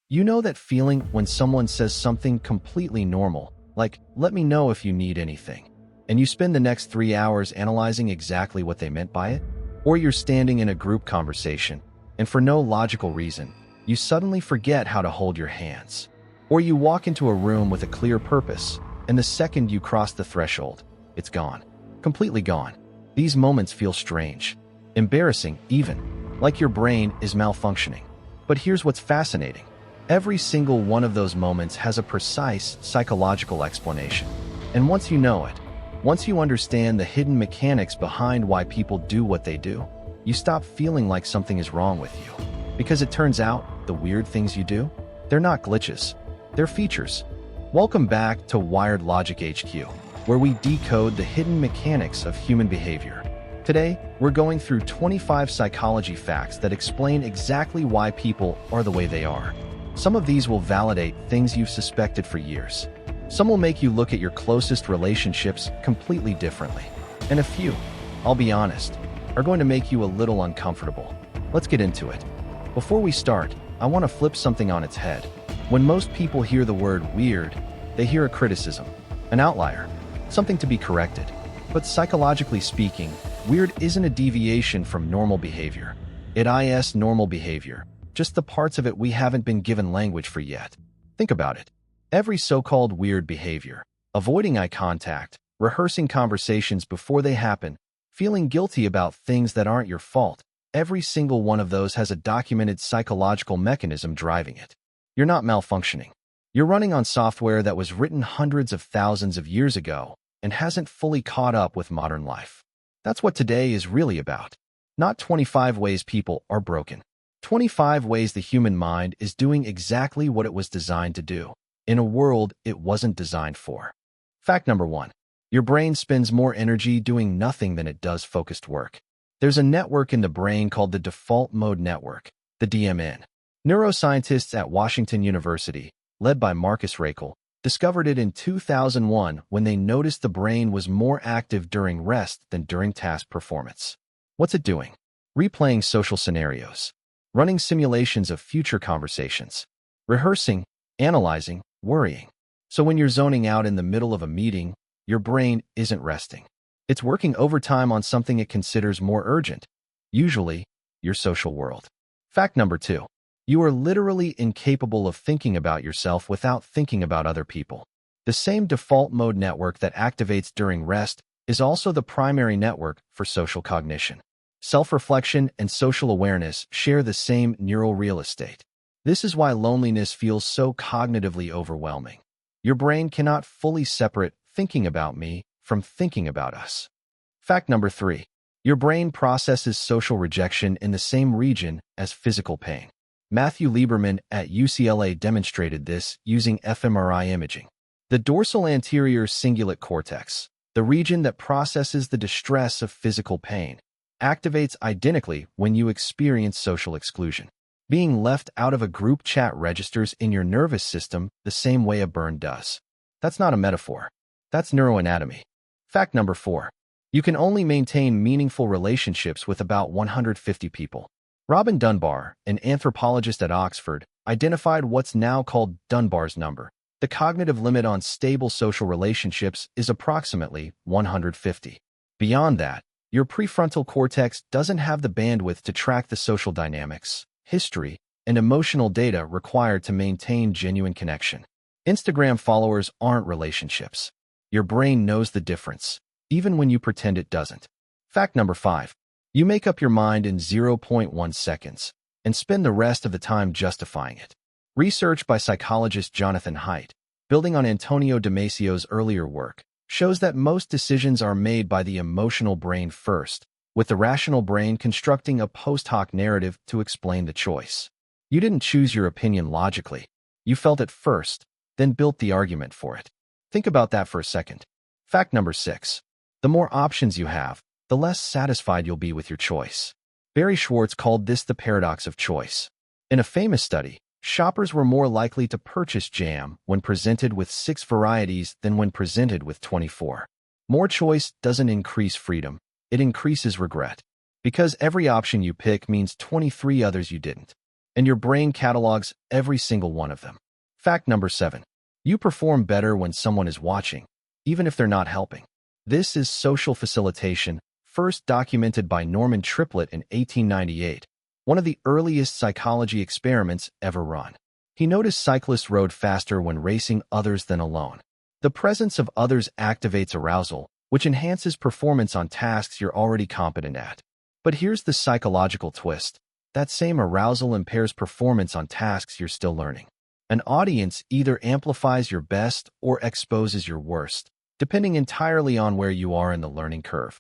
You know that feeling when someone says something completely normal, like, let me know if you need anything, and you spend the next 3 hours analyzing exactly what they meant by it? Or you're standing in a group conversation, and for no logical reason, you suddenly forget how to hold your hands. Or you walk into a room with a clear purpose, and the second you cross the threshold, it's gone. Completely gone. These moments feel strange, embarrassing even, like your brain is malfunctioning. But here's what's fascinating. Every single one of those moments has a precise psychological explanation. And once you know it, once you understand the hidden mechanics behind why people do what they do, you stop feeling like something is wrong with you. Because it turns out, the weird things you do, they're not glitches, they're features. Welcome back to Wired Logic HQ, where we decode the hidden mechanics of human behavior. Today, we're going through 25 psychology facts that explain exactly why people are the way they are. Some of these will validate things you've suspected for years. Some will make you look at your closest relationships completely differently. And a few, I'll be honest, are going to make you a little uncomfortable. Let's get into it. Before we start, I want to flip something on its head. When most people hear the word weird, they hear a criticism, an outlier, something to be corrected. But psychologically speaking, weird isn't a deviation from normal behavior. It is normal behavior, just the parts of it we haven't been given language for yet. Think about it. Every so-called weird behavior, avoiding eye contact, rehearsing conversations before they happen, feeling guilty about things that aren't your fault, every single one of those has a documented psychological mechanism driving it. You're not malfunctioning. You're running on software that was written hundreds of thousands of years ago and hasn't fully caught up with modern life. That's what today is really about. Not 25 ways people are broken. 25 ways the human mind is doing exactly what it was designed to do, in a world it wasn't designed for. Fact number 1. Your brain spends more energy doing nothing than it does focused work. There's a network in the brain called the default mode network, the DMN. Neuroscientists at Washington University, led by Marcus Raichle, discovered it in 2001 when they noticed the brain was more active during rest than during task performance. What's it doing? Replaying social scenarios, running simulations of future conversations, rehearsing, analyzing, worrying. So when you're zoning out in the middle of a meeting, your brain isn't resting. It's working overtime on something it considers more urgent, usually your social world. Fact number 2. You are literally incapable of thinking about yourself without thinking about other people. The same default mode network that activates during rest is also the primary network for social cognition. Self-reflection and social awareness share the same neural real estate. This is why loneliness feels so cognitively overwhelming. Your brain cannot fully separate thinking about me from thinking about us. Fact number 3. Your brain processes social rejection in the same region as physical pain. Matthew Lieberman at UCLA demonstrated this using fMRI imaging. The dorsal anterior cingulate cortex, the region that processes the distress of physical pain, activates identically when you experience social exclusion. Being left out of a group chat registers in your nervous system the same way a burn does. That's not a metaphor. That's neuroanatomy. Fact number 4. You can only maintain meaningful relationships with about 150 people. Robin Dunbar, an anthropologist at Oxford, identified what's now called Dunbar's number. The cognitive limit on stable social relationships is approximately 150. Beyond that, your prefrontal cortex doesn't have the bandwidth to track the social dynamics, history, and emotional data required to maintain genuine connection. Instagram followers aren't relationships. Your brain knows the difference, even when you pretend it doesn't. Fact number 5. You make up your mind in 0.1 seconds and spend the rest of the time justifying it. Research by psychologist Jonathan Haidt, building on Antonio Damasio's earlier work, shows that most decisions are made by the emotional brain first, with the rational brain constructing a post hoc narrative to explain the choice. You didn't choose your opinion logically. You felt it first, then built the argument for it. Think about that for a second. Fact number 6. The more options you have, the less satisfied you'll be with your choice. Barry Schwartz called this the paradox of choice. In a famous study, shoppers were more likely to purchase jam when presented with 6 varieties than when presented with 24. More choice doesn't increase freedom, it increases regret. Because every option you pick means 23 others you didn't. and your brain catalogs every single one of them. Fact number 7. You perform better when someone is watching, even if they're not helping. This is social facilitation, first documented by Norman Triplett in 1898, one of the earliest psychology experiments ever run. He noticed cyclists rode faster when racing others than alone. The presence of others activates arousal, which enhances performance on tasks you're already competent at. But here's the psychological twist. That same arousal impairs performance on tasks you're still learning. An audience either amplifies your best or exposes your worst, depending entirely on where you are in the learning curve.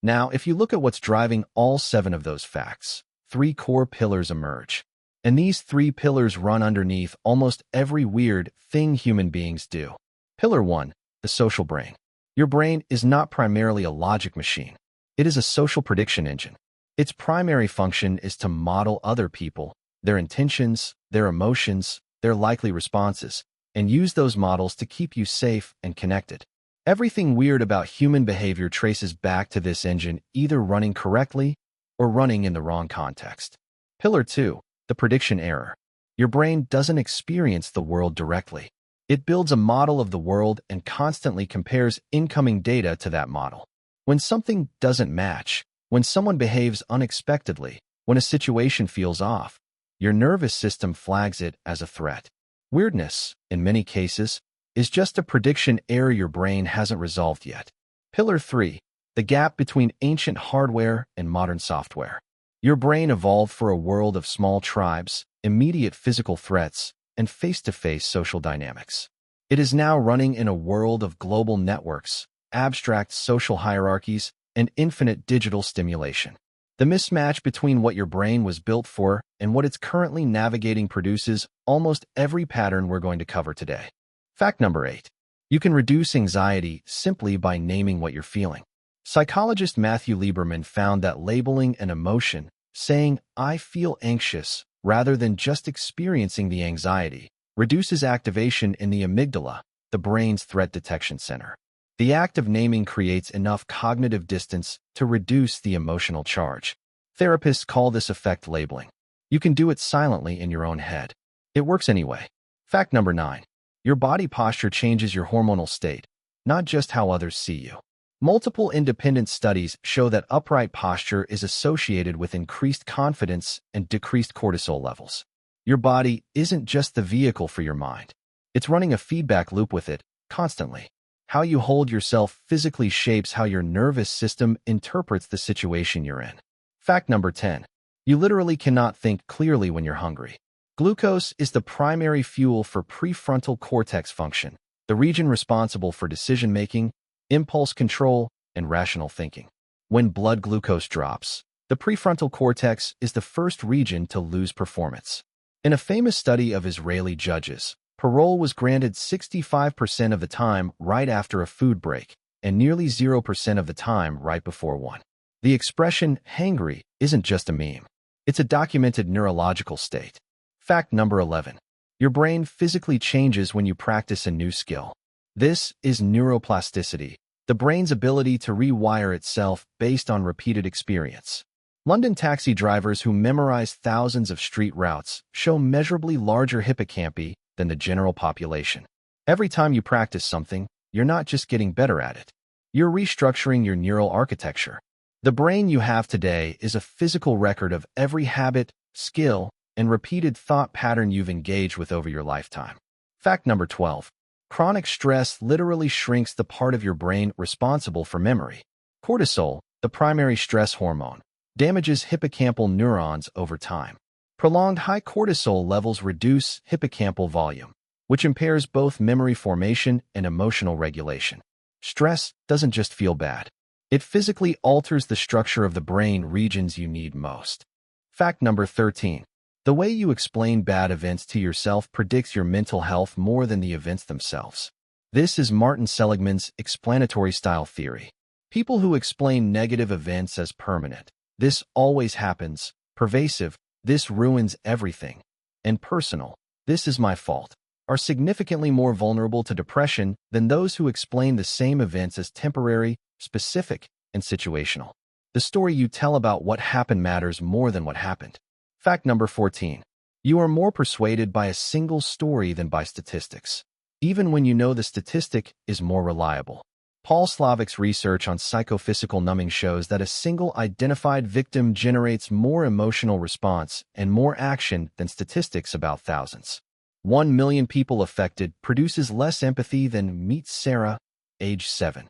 Now, if you look at what's driving all 7 of those facts, 3 core pillars emerge. And these 3 pillars run underneath almost every weird thing human beings do. Pillar 1, the social brain. Your brain is not primarily a logic machine. It is a social prediction engine. Its primary function is to model other people, their intentions, their emotions, their likely responses, and use those models to keep you safe and connected. Everything weird about human behavior traces back to this engine either running correctly or running in the wrong context. Pillar 2, the prediction error. Your brain doesn't experience the world directly. It builds a model of the world and constantly compares incoming data to that model. When something doesn't match, when someone behaves unexpectedly, when a situation feels off, your nervous system flags it as a threat. Weirdness, in many cases, is just a prediction error your brain hasn't resolved yet. Pillar 3, the gap between ancient hardware and modern software. Your brain evolved for a world of small tribes, immediate physical threats, and face-to-face social dynamics. It is now running in a world of global networks, abstract social hierarchies, and infinite digital stimulation. The mismatch between what your brain was built for and what it's currently navigating produces almost every pattern we're going to cover today. Fact number 8. You can reduce anxiety simply by naming what you're feeling. Psychologist Matthew Lieberman found that labeling an emotion, saying, "I feel anxious," rather than just experiencing the anxiety, reduces activation in the amygdala, the brain's threat detection center. The act of naming creates enough cognitive distance to reduce the emotional charge. Therapists call this effect labeling. You can do it silently in your own head. It works anyway. Fact number 9. Your body posture changes your hormonal state, not just how others see you. Multiple independent studies show that upright posture is associated with increased confidence and decreased cortisol levels. Your body isn't just the vehicle for your mind. It's running a feedback loop with it, constantly. How you hold yourself physically shapes how your nervous system interprets the situation you're in. Fact number 10. You literally cannot think clearly when you're hungry. Glucose is the primary fuel for prefrontal cortex function, the region responsible for decision-making, impulse control, and rational thinking. When blood glucose drops, the prefrontal cortex is the first region to lose performance. In a famous study of Israeli judges, parole was granted 65% of the time right after a food break, and nearly 0% of the time right before one. The expression "hangry" isn't just a meme. It's a documented neurological state. Fact number 11. Your brain physically changes when you practice a new skill. This is neuroplasticity, the brain's ability to rewire itself based on repeated experience. London taxi drivers who memorize thousands of street routes show measurably larger hippocampi than the general population. Every time you practice something, you're not just getting better at it. You're restructuring your neural architecture. The brain you have today is a physical record of every habit, skill, and repeated thought pattern you've engaged with over your lifetime. Fact number 12. Chronic stress literally shrinks the part of your brain responsible for memory. Cortisol, the primary stress hormone, damages hippocampal neurons over time. Prolonged high cortisol levels reduce hippocampal volume, which impairs both memory formation and emotional regulation. Stress doesn't just feel bad. It physically alters the structure of the brain regions you need most. Fact number 13. The way you explain bad events to yourself predicts your mental health more than the events themselves. This is Martin Seligman's explanatory style theory. People who explain negative events as permanent, "This always happens," pervasive, "This ruins everything," and personal, "This is my fault," are significantly more vulnerable to depression than those who explain the same events as temporary, specific, and situational. The story you tell about what happened matters more than what happened. Fact number 14. You are more persuaded by a single story than by statistics, even when you know the statistic is more reliable. Paul Slavic's research on psychophysical numbing shows that a single identified victim generates more emotional response and more action than statistics about thousands. 1 million people affected produces less empathy than Meet Sarah, age 7.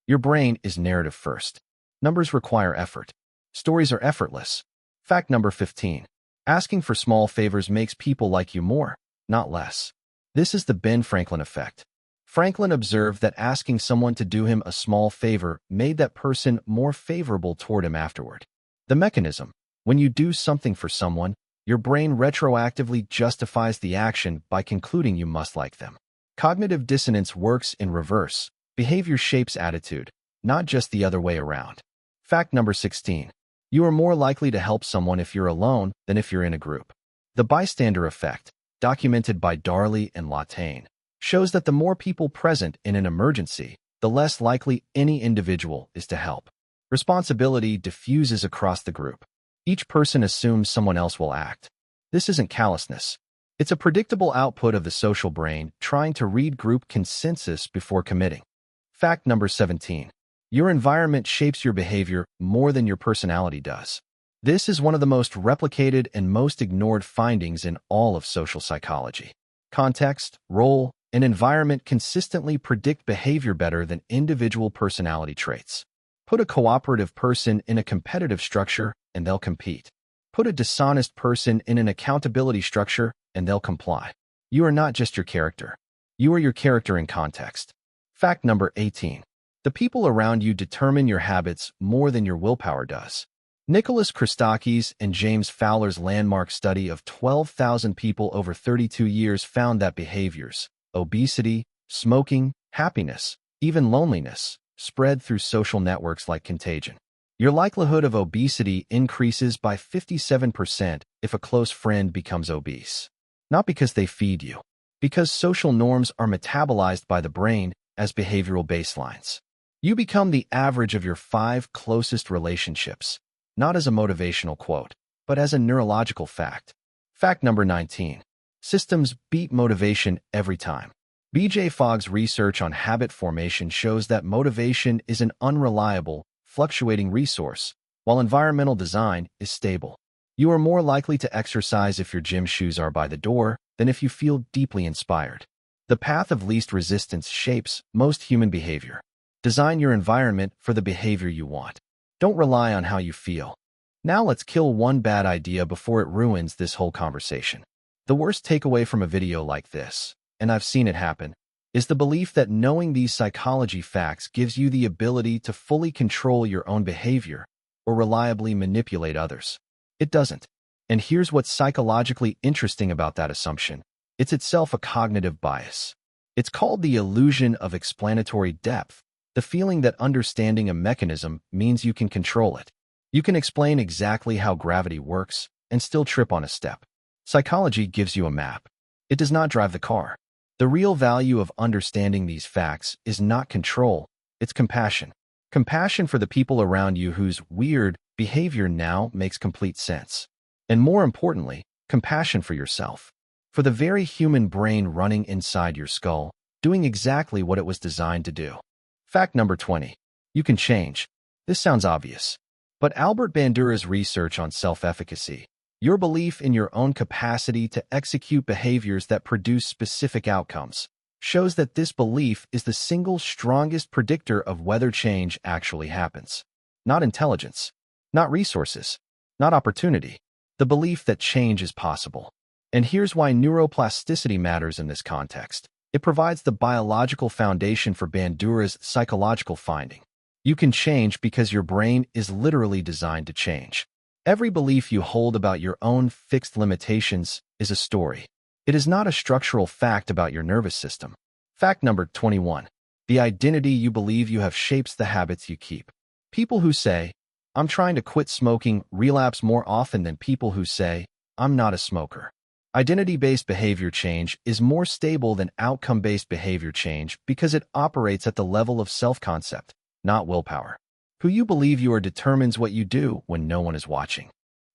Your brain is narrative first. Numbers require effort. Stories are effortless. Fact number 15. Asking for small favors makes people like you more, not less. This is the Ben Franklin effect. Franklin observed that asking someone to do him a small favor made that person more favorable toward him afterward. The mechanism: when you do something for someone, your brain retroactively justifies the action by concluding you must like them. Cognitive dissonance works in reverse. Behavior shapes attitude, not just the other way around. Fact number 16. You are more likely to help someone if you're alone than if you're in a group. The bystander effect, documented by Darley and Latain, shows that the more people present in an emergency, the less likely any individual is to help. Responsibility diffuses across the group. Each person assumes someone else will act. This isn't callousness. It's a predictable output of the social brain trying to read group consensus before committing. Fact number 17. Your environment shapes your behavior more than your personality does. This is one of the most replicated and most ignored findings in all of social psychology. Context, role, and environment consistently predict behavior better than individual personality traits. Put a cooperative person in a competitive structure, and they'll compete. Put a dishonest person in an accountability structure, and they'll comply. You are not just your character. You are your character in context. Fact number 18. The people around you determine your habits more than your willpower does. Nicholas Christakis and James Fowler's landmark study of 12,000 people over 32 years found that behaviors, obesity, smoking, happiness, even loneliness, spread through social networks like contagion. Your likelihood of obesity increases by 57% if a close friend becomes obese. Not because they feed you, because social norms are metabolized by the brain as behavioral baselines. You become the average of your 5 closest relationships, not as a motivational quote, but as a neurological fact. Fact number 19. Systems beat motivation every time. B.J. Fogg's research on habit formation shows that motivation is an unreliable, fluctuating resource, while environmental design is stable. You are more likely to exercise if your gym shoes are by the door than if you feel deeply inspired. The path of least resistance shapes most human behavior. Design your environment for the behavior you want. Don't rely on how you feel. Now let's kill one bad idea before it ruins this whole conversation. The worst takeaway from a video like this, and I've seen it happen, is the belief that knowing these psychology facts gives you the ability to fully control your own behavior or reliably manipulate others. It doesn't. And here's what's psychologically interesting about that assumption. It's itself a cognitive bias. It's called the illusion of explanatory depth, the feeling that understanding a mechanism means you can control it. You can explain exactly how gravity works and still trip on a step. Psychology gives you a map. It does not drive the car. The real value of understanding these facts is not control, it's compassion. Compassion for the people around you whose weird behavior now makes complete sense. And more importantly, compassion for yourself. For the very human brain running inside your skull, doing exactly what it was designed to do. Fact number 20. You can change. This sounds obvious. But Albert Bandura's research on self-efficacy, your belief in your own capacity to execute behaviors that produce specific outcomes, shows that this belief is the single strongest predictor of whether change actually happens. Not intelligence, not resources, not opportunity. The belief that change is possible. And here's why neuroplasticity matters in this context. It provides the biological foundation for Bandura's psychological finding. You can change because your brain is literally designed to change. Every belief you hold about your own fixed limitations is a story. It is not a structural fact about your nervous system. Fact number 21. The identity you believe you have shapes the habits you keep. People who say, "I'm trying to quit smoking," relapse more often than people who say, "I'm not a smoker." Identity-based behavior change is more stable than outcome-based behavior change because it operates at the level of self-concept, not willpower. Who you believe you are determines what you do when no one is watching.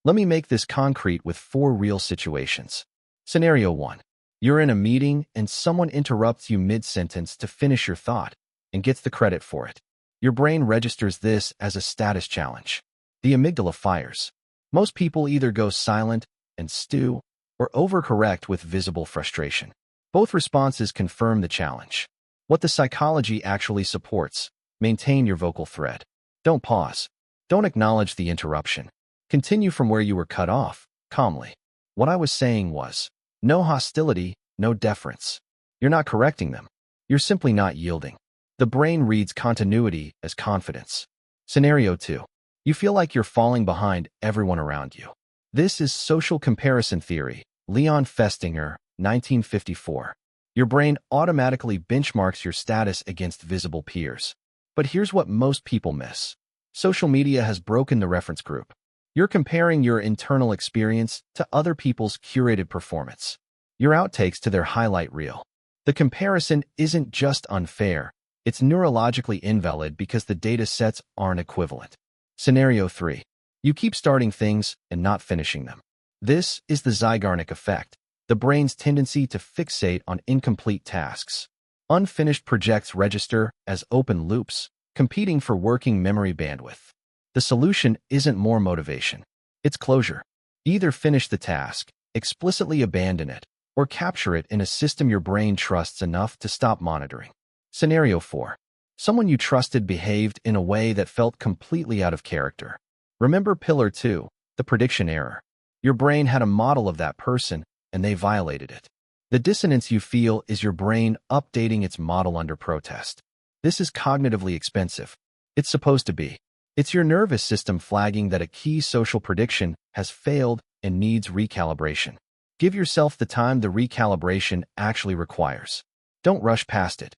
Let me make this concrete with 4 real situations. Scenario 1. You're in a meeting and someone interrupts you mid-sentence to finish your thought and gets the credit for it. Your brain registers this as a status challenge. The amygdala fires. Most people either go silent and stew or overcorrect with visible frustration. Both responses confirm the challenge. What the psychology actually supports: maintain your vocal thread. Don't pause. Don't acknowledge the interruption. Continue from where you were cut off, calmly. What I was saying was, no hostility, no deference. You're not correcting them. You're simply not yielding. The brain reads continuity as confidence. Scenario 2. You feel like you're falling behind everyone around you. This is social comparison theory, Leon Festinger, 1954. Your brain automatically benchmarks your status against visible peers. But here's what most people miss. Social media has broken the reference group. You're comparing your internal experience to other people's curated performance. Your outtakes to their highlight reel. The comparison isn't just unfair, it's neurologically invalid because the data sets aren't equivalent. Scenario 3. You keep starting things and not finishing them. This is the Zeigarnik effect, the brain's tendency to fixate on incomplete tasks. Unfinished projects register as open loops, competing for working memory bandwidth. The solution isn't more motivation. It's closure. Either finish the task, explicitly abandon it, or capture it in a system your brain trusts enough to stop monitoring. Scenario 4. Someone you trusted behaved in a way that felt completely out of character. Remember Pillar 2, the prediction error. Your brain had a model of that person, and they violated it. The dissonance you feel is your brain updating its model under protest. This is cognitively expensive. It's supposed to be. It's your nervous system flagging that a key social prediction has failed and needs recalibration. Give yourself the time the recalibration actually requires. Don't rush past it.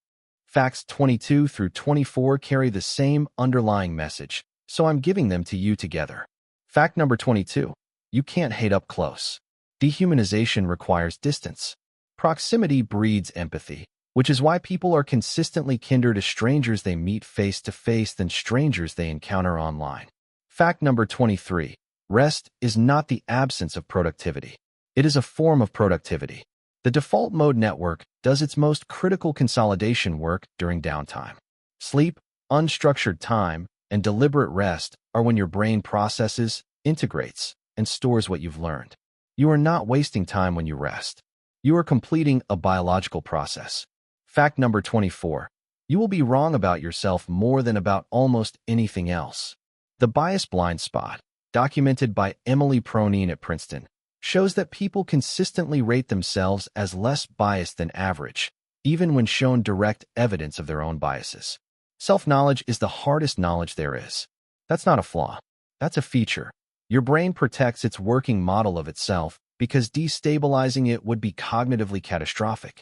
Facts 22 through 24 carry the same underlying message, so I'm giving them to you together. Fact number 22. You can't hate up close. Dehumanization requires distance. Proximity breeds empathy, which is why people are consistently kinder to strangers they meet face-to-face than strangers they encounter online. Fact number 23. Rest is not the absence of productivity. It is a form of productivity. The default mode network does its most critical consolidation work during downtime. Sleep, unstructured time, and deliberate rest are when your brain processes, integrates, and stores what you've learned. You are not wasting time when you rest. You are completing a biological process. Fact number 24. You will be wrong about yourself more than about almost anything else. The bias blind spot, documented by Emily Pronine at Princeton, shows that people consistently rate themselves as less biased than average, even when shown direct evidence of their own biases. Self-knowledge is the hardest knowledge there is. That's not a flaw. That's a feature. Your brain protects its working model of itself because destabilizing it would be cognitively catastrophic.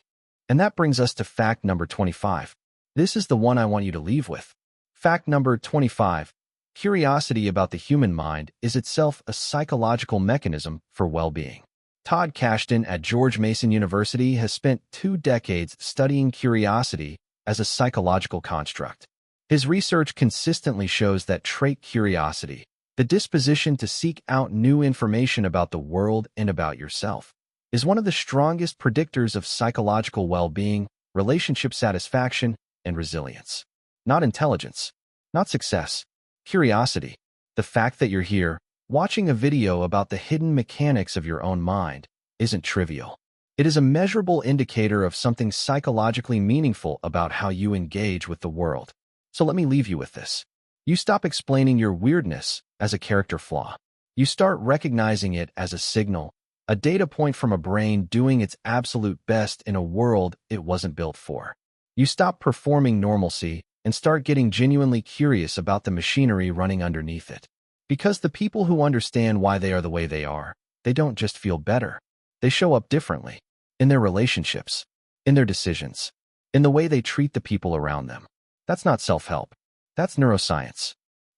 And that brings us to fact number 25. This is the one I want you to leave with. Fact number 25. Curiosity about the human mind is itself a psychological mechanism for well-being. Todd Kashdan at George Mason University has spent 2 decades studying curiosity as a psychological construct. His research consistently shows that trait curiosity, the disposition to seek out new information about the world and about yourself, is one of the strongest predictors of psychological well-being, relationship satisfaction, and resilience. Not intelligence, not success. Curiosity, the fact that you're here, watching a video about the hidden mechanics of your own mind, isn't trivial. It is a measurable indicator of something psychologically meaningful about how you engage with the world. So let me leave you with this. You stop explaining your weirdness as a character flaw. You start recognizing it as a signal, a data point from a brain doing its absolute best in a world it wasn't built for. You stop performing normalcy and start getting genuinely curious about the machinery running underneath it. Because the people who understand why they are the way they are, they don't just feel better. They show up differently. In their relationships, in their decisions, in the way they treat the people around them. That's not self-help. That's neuroscience.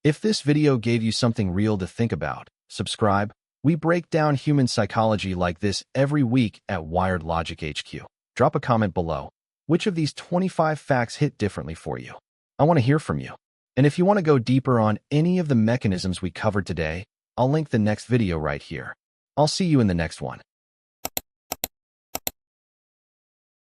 If this video gave you something real to think about, subscribe. We break down human psychology like this every week at Wired Logic HQ. Drop a comment below. Which of these 25 facts hit differently for you? I want to hear from you. And if you want to go deeper on any of the mechanisms we covered today, I'll link the next video right here. I'll see you in the next one.